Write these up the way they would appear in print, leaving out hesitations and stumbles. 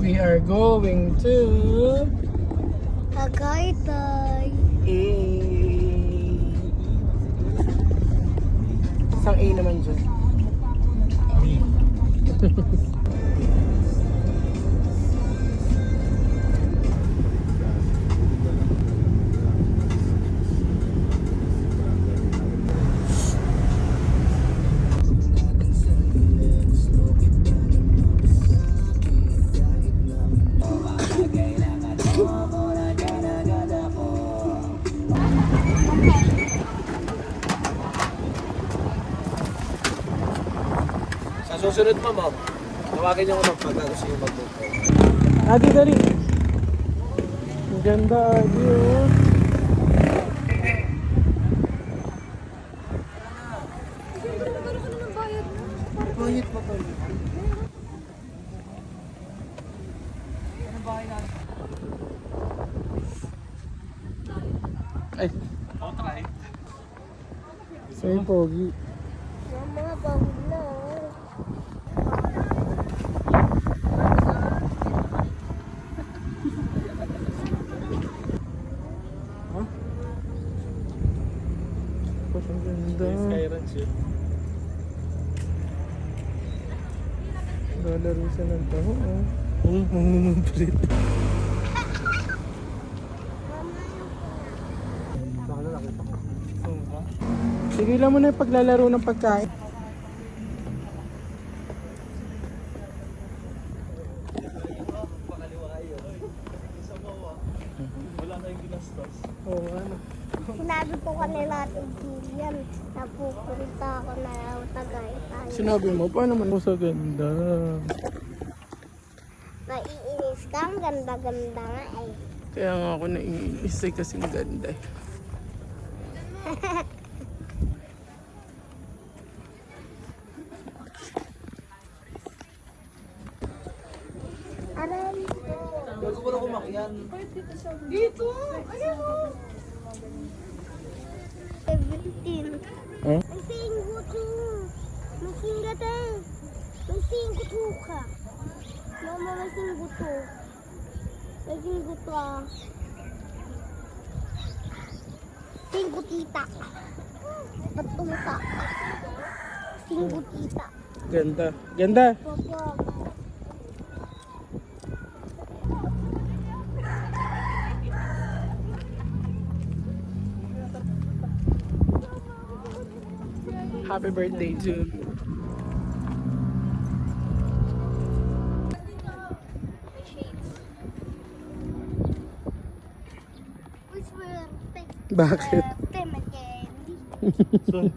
We are going to Tagaytay. A. Isang A naman dyan. Sa susunod mo, ma'am, tawagin niyo ako pagka gusto niyo mag-book. Adi, dali. Ang ganda, Adi, oh. Bayad pa pala. Ay. Say, pogi. Yung mga bahog na. Ang ganda. Skyranch yun. Lalaro siya ng taho, oh. Mangumumplit. Sige lang mo na yung paglalaro ng pagkain. Wala kayong ginastos. Oo, ano. Sinabi ko kanila Ate Jillian, napupunta ako na Tagaytay. Sinabi mo, paano man mo sa ganda? Naiinis ka, ang ganda-ganda nga eh. Kaya nga ako naiinis eh, kasing ganda eh. Aray, Bago ko na kumakyan. dito! Ayun o! 17. Huh? May singguto! May singate! May singguto ka! Mama, may singguto. May singguto ah. Singgutita. Patungka. Singgutita. Ganda. Ganda! Papa. Happy birthday, June. Which birthday? Bakit? Birthday, my candy.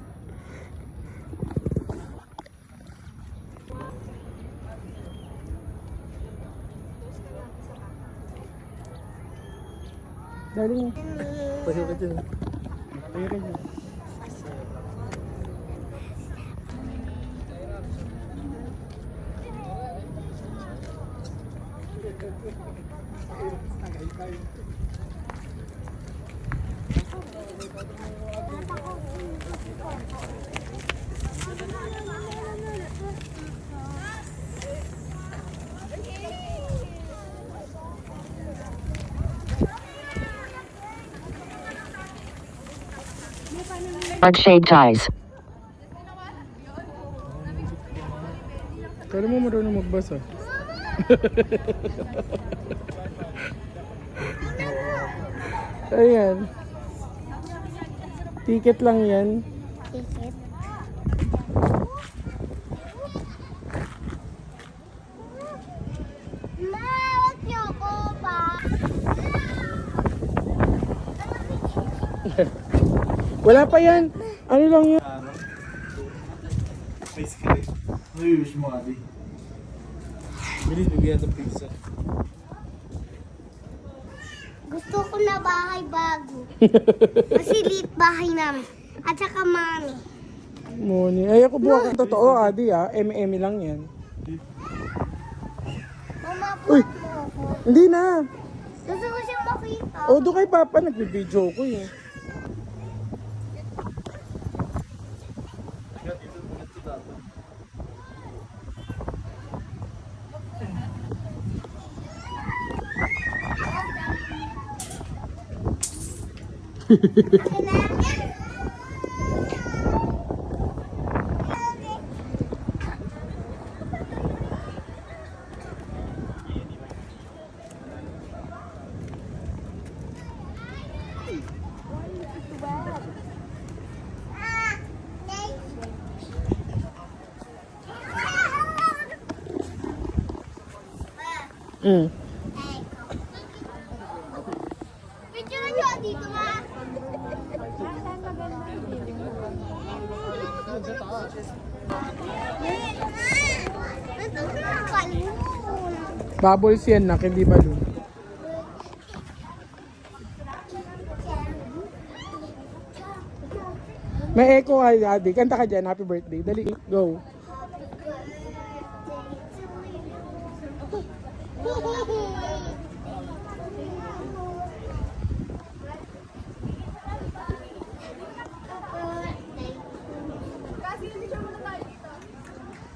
Dali mo. Pahiyo ka dyan. Pahiyo ka dyan. Heart-shaped ties. Kala mo marunong magbasa. Ayan. Ticket lang yan. Ticket. Ma, wag niyo ako pa. Wala pa yan. Ano lang yan? Face cream. Wish mo, Adi. Bilis, bigyan ng pizza. Gusto ko na bahay bago. Kasi liit bahay namin. At saka mami. Moni. Ay, ako buwak ang totoo, Adi, ah. M&M lang yan. Mama, Uy! buhat mo ako. Hindi na. Gusto ko siyang makita. O, doon kay Papa, nagbibideo ko eh. Picture nyo dito ma. Ito na balloon. Bubbles yan, nak, hindi balloon. May echo ka, Adi. Kanta ka dyan. Happy birthday. Dali, go.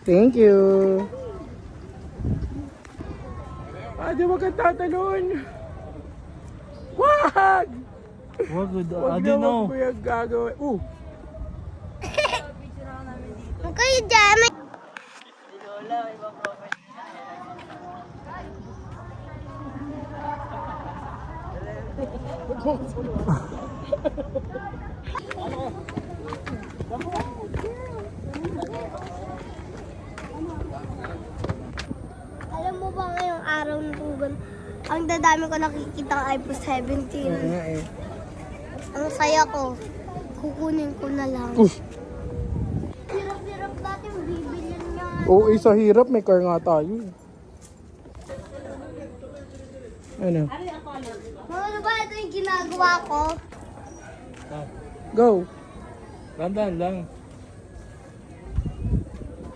Thank you. Adi, wag kang tatalon. Wag! Wag, Wag Adi, na, no. wag mo yung gagawin. Huwag kayo dyan. Alam mo ba ngayong araw na tugon, ang dadami ko nakikita ang iPhone 17. eh. Ang saya ko. Kukunin ko na lang. Hirap-hirap natin bibilin niya. Oo, isa hirap. May car nga tayo. Ano? Ano ba ito yung ginagawa ko? Go. Dandan lang.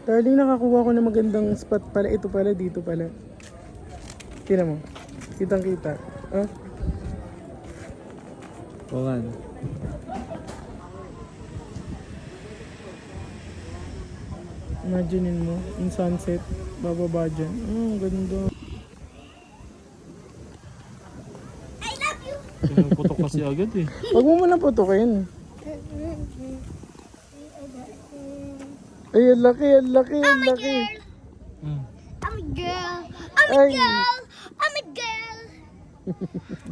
Darling, nakakuha ko ng magandang spot pala. Ito pala, dito pala. Tingnan mo. Kitang kita. Ah? Wagan. Imaginein mo, yung sunset, bababa dyan. Ang ganda. I love you! Pinuputok kasi agad eh. Huwag mo muna putukin. Ay, ang laki, ang laki, ang laki. Hmm. I'm a girl! I'm a Ay. girl! I'm a girl!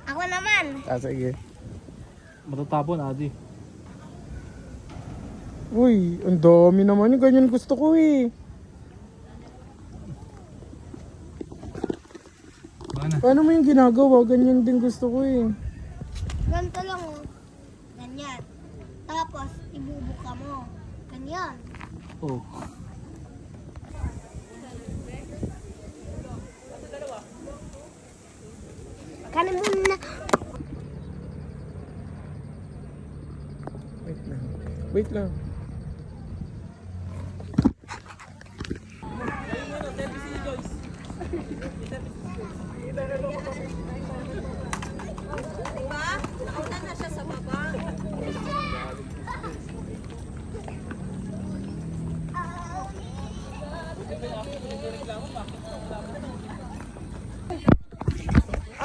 Ako naman! Ah, sige. Matatapon, Adi. Uy, ang dami naman. Ganyan gusto ko eh. Mana? Paano mo yung ginagawa? Ganyan din gusto ko eh. Ganito lang oh. Ganyan. Tapos, ibubuka mo. Ganyan. Oh. Kanin muna. Wait lang. Wait lang.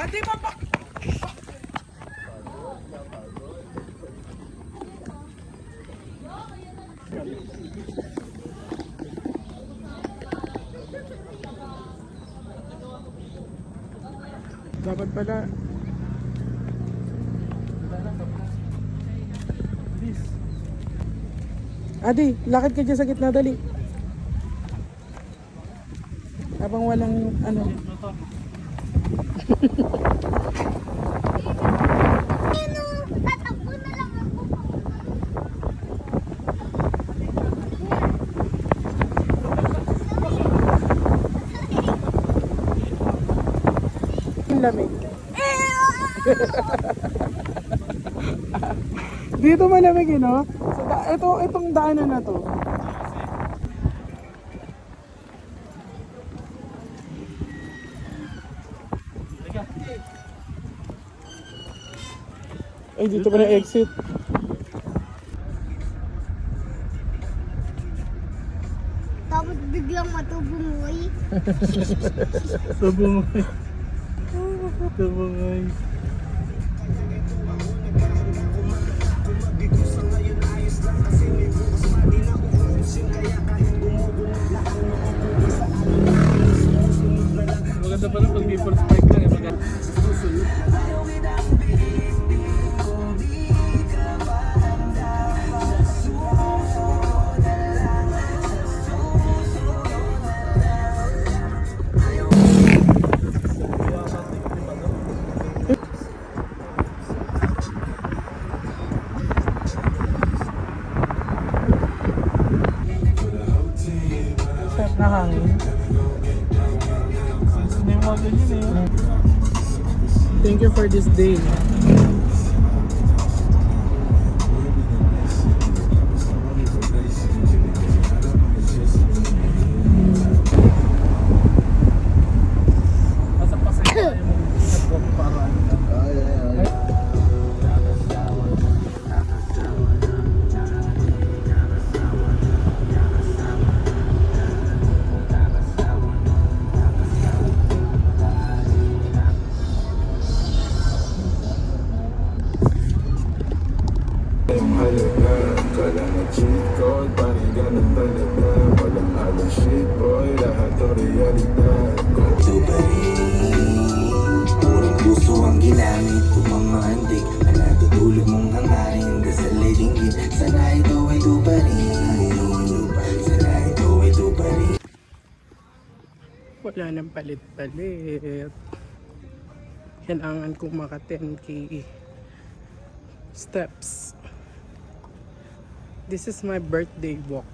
Ate, papa! Dapat pala. Please. Adi, lakad ka dyan sa gitna, dali. Habang walang ano. Ano to? Ano? Tatakbo na lang ako. Yung lamig. Dito malamig yun, no? Itong daanan na to. Teka. Ay, dito pa na exit. Tapos biglang matubungoy. Tabungay. Tabungay. natin yun eh. Thank you for this day. Pasapasay tayo mag-walk para Halaga, kala na cheat code, parang ganun talaga. Walang halong shit boy, lahat o realidad. Ito pa rin, purong puso ang ginamit. Tumamandig, na natutulog mong hangarin. Dasal ay dinggin, sana ito ay tuparin. Sana ito ay tuparin. wala nang palit-palit. Kailangan kong maka 10k steps. This is my birthday walk.